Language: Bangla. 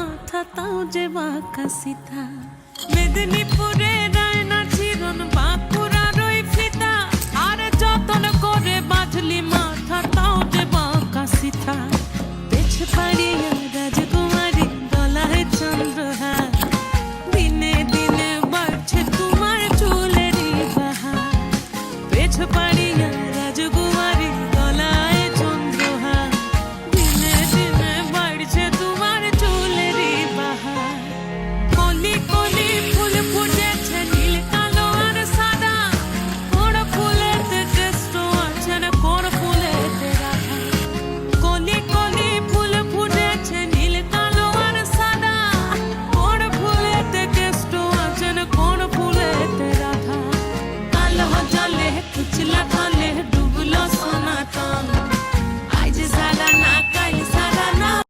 মাথা তাও যে বাঁকা সিথা মেদিনীপুরে রায়না চিরন বাঁকুড়ার ওই ফিতা আর যতন করে বাঁধলি মাথা তাও যে বাঁকা সিথা পেছ পাড়ি